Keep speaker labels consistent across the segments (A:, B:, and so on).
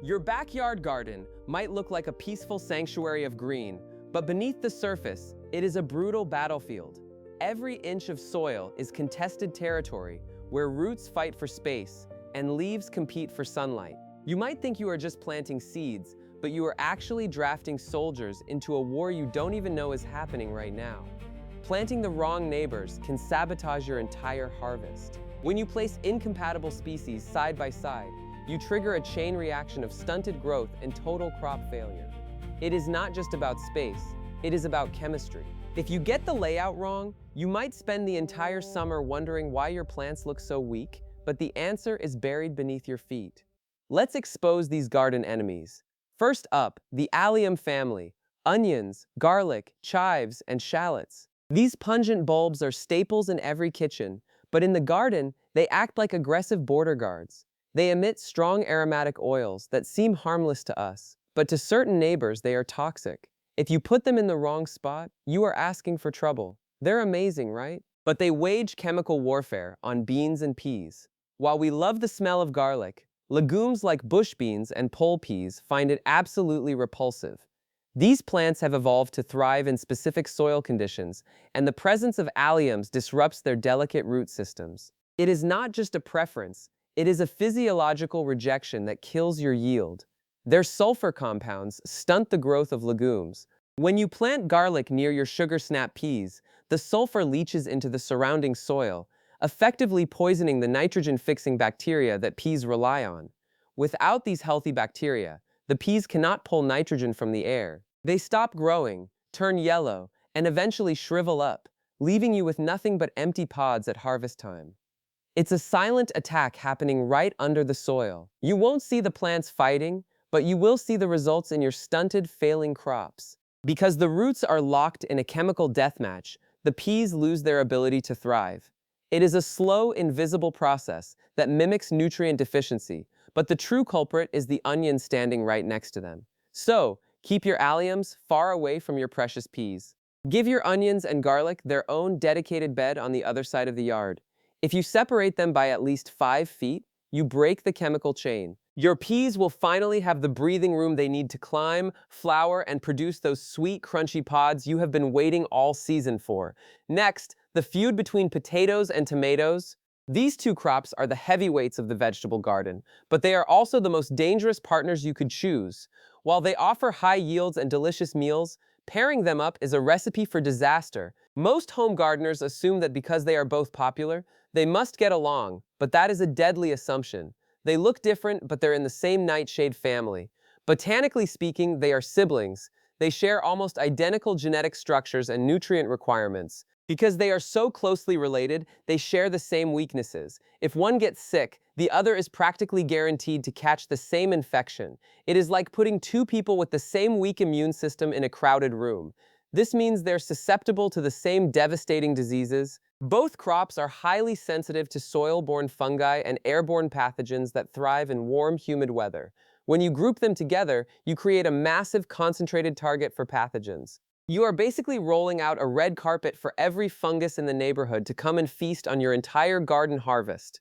A: Your backyard garden might look like a peaceful sanctuary of green, but beneath the surface, it is a brutal battlefield. Every inch of soil is contested territory where roots fight for space and leaves compete for sunlight. You might think you are just planting seeds, but you are actually drafting soldiers into a war you don't even know is happening right now. Planting the wrong neighbors can sabotage your entire harvest. When you place incompatible species side by side, you trigger a chain reaction of stunted growth and total crop failure. It is not just about space, it is about chemistry. If you get the layout wrong, you might spend the entire summer wondering why your plants look so weak, but the answer is buried beneath your feet. Let's expose these garden enemies. First up, the allium family: onions, garlic, chives, and shallots. These pungent bulbs are staples in every kitchen, but in the garden, they act like aggressive border guards. They emit strong aromatic oils that seem harmless to us, but to certain neighbors they are toxic. If you put them in the wrong spot, you are asking for trouble. They're amazing, right? But they wage chemical warfare on beans and peas. While we love the smell of garlic, legumes like bush beans and pole peas find it absolutely repulsive. These plants have evolved to thrive in specific soil conditions, and the presence of alliums disrupts their delicate root systems. It is not just a preference, it is a physiological rejection that kills your yield. Their sulfur compounds stunt the growth of legumes. When you plant garlic near your sugar snap peas, the sulfur leaches into the surrounding soil, effectively poisoning the nitrogen-fixing bacteria that peas rely on. Without these healthy bacteria, the peas cannot pull nitrogen from the air. They stop growing, turn yellow, and eventually shrivel up, leaving you with nothing but empty pods at harvest time. It's a silent attack happening right under the soil. You won't see the plants fighting, but you will see the results in your stunted, failing crops. Because the roots are locked in a chemical deathmatch, the peas lose their ability to thrive. It is a slow, invisible process that mimics nutrient deficiency, but the true culprit is the onion standing right next to them. So, keep your alliums far away from your precious peas. Give your onions and garlic their own dedicated bed on the other side of the yard. If you separate them by at least 5 feet, you break the chemical chain. Your peas will finally have the breathing room they need to climb, flower, and produce those sweet, crunchy pods you have been waiting all season for. Next, the feud between potatoes and tomatoes. These two crops are the heavyweights of the vegetable garden, but they are also the most dangerous partners you could choose. While they offer high yields and delicious meals, pairing them up is a recipe for disaster. Most home gardeners assume that because they are both popular, they must get along, but that is a deadly assumption. They look different, but they're in the same nightshade family. Botanically speaking, they are siblings. They share almost identical genetic structures and nutrient requirements. Because they are so closely related, they share the same weaknesses. If one gets sick, the other is practically guaranteed to catch the same infection. It is like putting two people with the same weak immune system in a crowded room. This means they're susceptible to the same devastating diseases. Both crops are highly sensitive to soil-borne fungi and airborne pathogens that thrive in warm, humid weather. When you group them together, you create a massive, concentrated target for pathogens. You are basically rolling out a red carpet for every fungus in the neighborhood to come and feast on your entire garden harvest.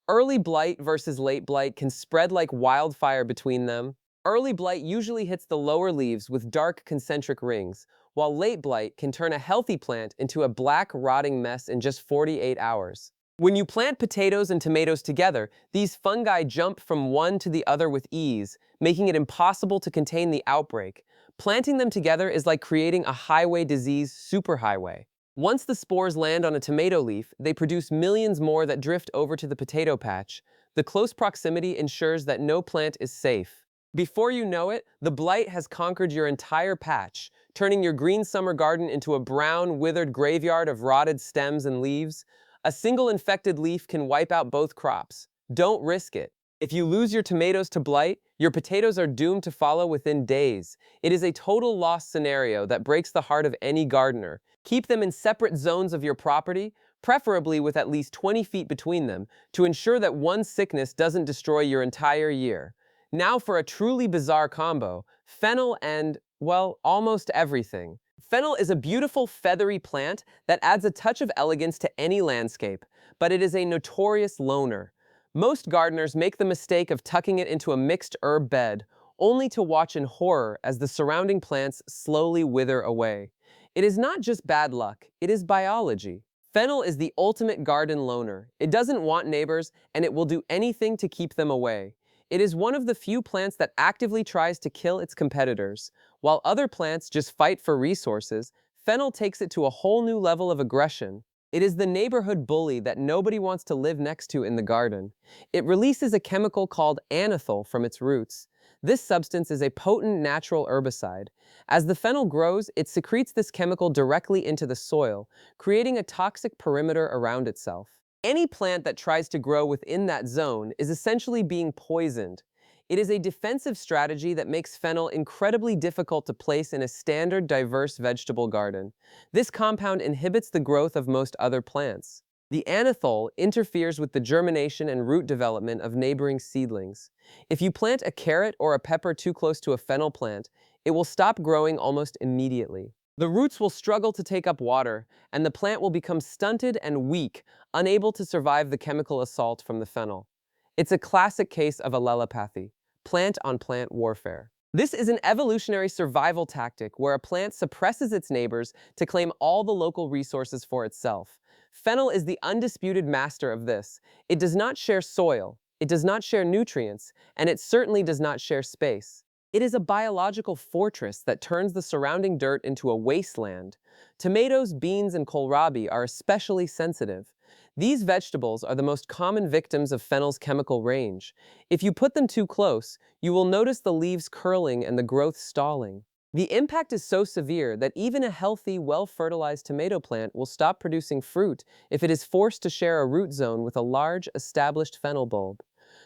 A: Early blight versus late blight can spread like wildfire between them. Early blight usually hits the lower leaves with dark concentric rings, while late blight can turn a healthy plant into a black, rotting mess in just 48 hours. When you plant potatoes and tomatoes together, these fungi jump from one to the other with ease, making it impossible to contain the outbreak. Planting them together is like creating a highway disease superhighway. Once the spores land on a tomato leaf, they produce millions more that drift over to the potato patch. The close proximity ensures that no plant is safe. Before you know it, the blight has conquered your entire patch, turning your green summer garden into a brown, withered graveyard of rotted stems and leaves. A single infected leaf can wipe out both crops. Don't risk it. If you lose your tomatoes to blight, your potatoes are doomed to follow within days. It is a total loss scenario that breaks the heart of any gardener. Keep them in separate zones of your property, preferably with at least 20 feet between them, to ensure that one sickness doesn't destroy your entire year. Now for a truly bizarre combo: fennel and, well, almost everything. Fennel is a beautiful, feathery plant that adds a touch of elegance to any landscape, but it is a notorious loner. Most gardeners make the mistake of tucking it into a mixed herb bed, only to watch in horror as the surrounding plants slowly wither away. It is not just bad luck, it is biology. Fennel is the ultimate garden loner. It doesn't want neighbors, and it will do anything to keep them away. It is one of the few plants that actively tries to kill its competitors. While other plants just fight for resources, fennel takes it to a whole new level of aggression. It is the neighborhood bully that nobody wants to live next to in the garden. It releases a chemical called anethol from its roots. This substance is a potent natural herbicide. As the fennel grows, it secretes this chemical directly into the soil, creating a toxic perimeter around itself. Any plant that tries to grow within that zone is essentially being poisoned. It is a defensive strategy that makes fennel incredibly difficult to place in a standard, diverse vegetable garden. This compound inhibits the growth of most other plants. The anethol interferes with the germination and root development of neighboring seedlings. If you plant a carrot or a pepper too close to a fennel plant, it will stop growing almost immediately. The roots will struggle to take up water, and the plant will become stunted and weak, unable to survive the chemical assault from the fennel. It's a classic case of allelopathy, plant-on-plant warfare. This is an evolutionary survival tactic where a plant suppresses its neighbors to claim all the local resources for itself. Fennel is the undisputed master of this. It does not share soil, it does not share nutrients, and it certainly does not share space. It is a biological fortress that turns the surrounding dirt into a wasteland. Tomatoes, beans, and kohlrabi are especially sensitive. These vegetables are the most common victims of fennel's chemical range. If you put them too close, you will notice the leaves curling and the growth stalling. The impact is so severe that even a healthy, well-fertilized tomato plant will stop producing fruit if it is forced to share a root zone with a large, established fennel bulb.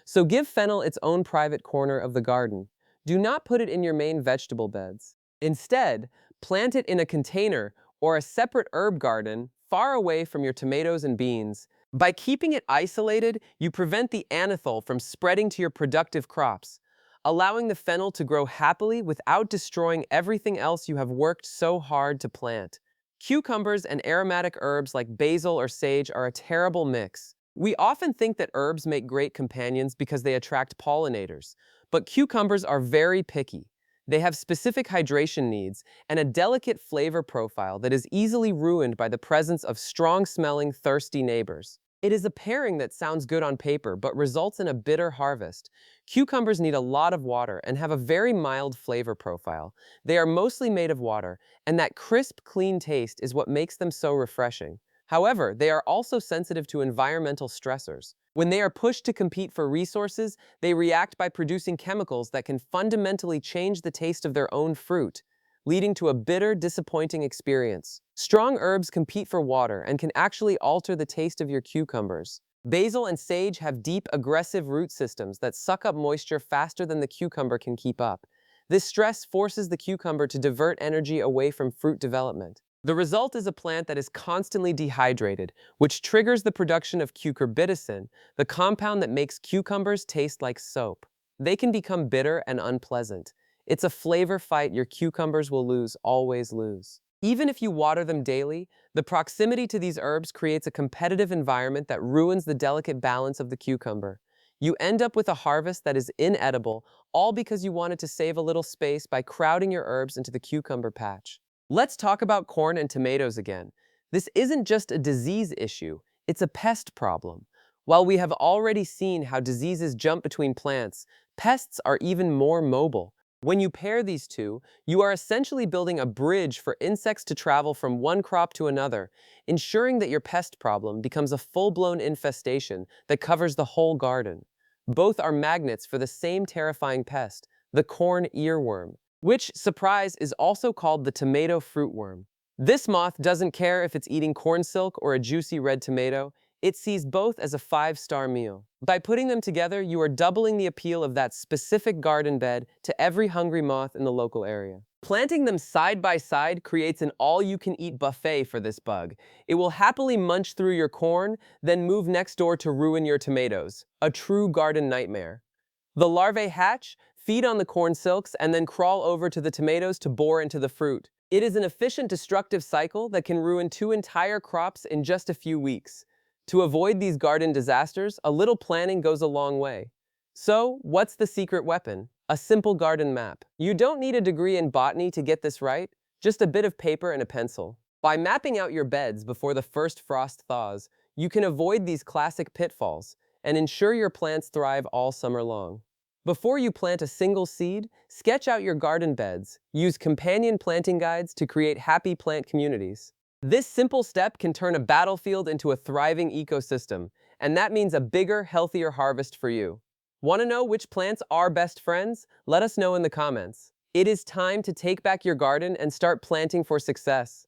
A: So give fennel its own private corner of the garden. Do not put it in your main vegetable beds. Instead, plant it in a container or a separate herb garden far away from your tomatoes and beans. By keeping it isolated, you prevent the anethol from spreading to your productive crops, allowing the fennel to grow happily without destroying everything else you have worked so hard to plant. Cucumbers and aromatic herbs like basil or sage are a terrible mix. We often think that herbs make great companions because they attract pollinators, but cucumbers are very picky. They have specific hydration needs and a delicate flavor profile that is easily ruined by the presence of strong-smelling, thirsty neighbors. It is a pairing that sounds good on paper but results in a bitter harvest. Cucumbers need a lot of water and have a very mild flavor profile. They are mostly made of water, and that crisp, clean taste is what makes them so refreshing. However, they are also sensitive to environmental stressors. When they are pushed to compete for resources, they react by producing chemicals that can fundamentally change the taste of their own fruit, leading to a bitter, disappointing experience. Strong herbs compete for water and can actually alter the taste of your cucumbers. Basil and sage have deep, aggressive root systems that suck up moisture faster than the cucumber can keep up. This stress forces the cucumber to divert energy away from fruit development. The result is a plant that is constantly dehydrated, which triggers the production of cucurbitacin, the compound that makes cucumbers taste like soap. They can become bitter and unpleasant. It's a flavor fight your cucumbers will lose, always lose. Even if you water them daily, the proximity to these herbs creates a competitive environment that ruins the delicate balance of the cucumber. You end up with a harvest that is inedible, all because you wanted to save a little space by crowding your herbs into the cucumber patch. Let's talk about corn and tomatoes again. This isn't just a disease issue, it's a pest problem. While we have already seen how diseases jump between plants, pests are even more mobile. When you pair these two, you are essentially building a bridge for insects to travel from one crop to another, ensuring that your pest problem becomes a full-blown infestation that covers the whole garden. Both are magnets for the same terrifying pest, the corn earworm, which, surprise, is also called the tomato fruitworm. This moth doesn't care if it's eating corn silk or a juicy red tomato. It sees both as a five-star meal. By putting them together, you are doubling the appeal of that specific garden bed to every hungry moth in the local area. Planting them side by side creates an all-you-can-eat buffet for this bug. It will happily munch through your corn, then move next door to ruin your tomatoes. A true garden nightmare. The larvae hatch, feed on the corn silks, and then crawl over to the tomatoes to bore into the fruit. It is an efficient, destructive cycle that can ruin 2 entire crops in just a few weeks. To avoid these garden disasters, a little planning goes a long way. So, what's the secret weapon? A simple garden map. You don't need a degree in botany to get this right, just a bit of paper and a pencil. By mapping out your beds before the first frost thaws, you can avoid these classic pitfalls and ensure your plants thrive all summer long. Before you plant a single seed, sketch out your garden beds. Use companion planting guides to create happy plant communities. This simple step can turn a battlefield into a thriving ecosystem, and that means a bigger, healthier harvest for you. Want to know which plants are best friends? Let us know in the comments. It is time to take back your garden and start planting for success.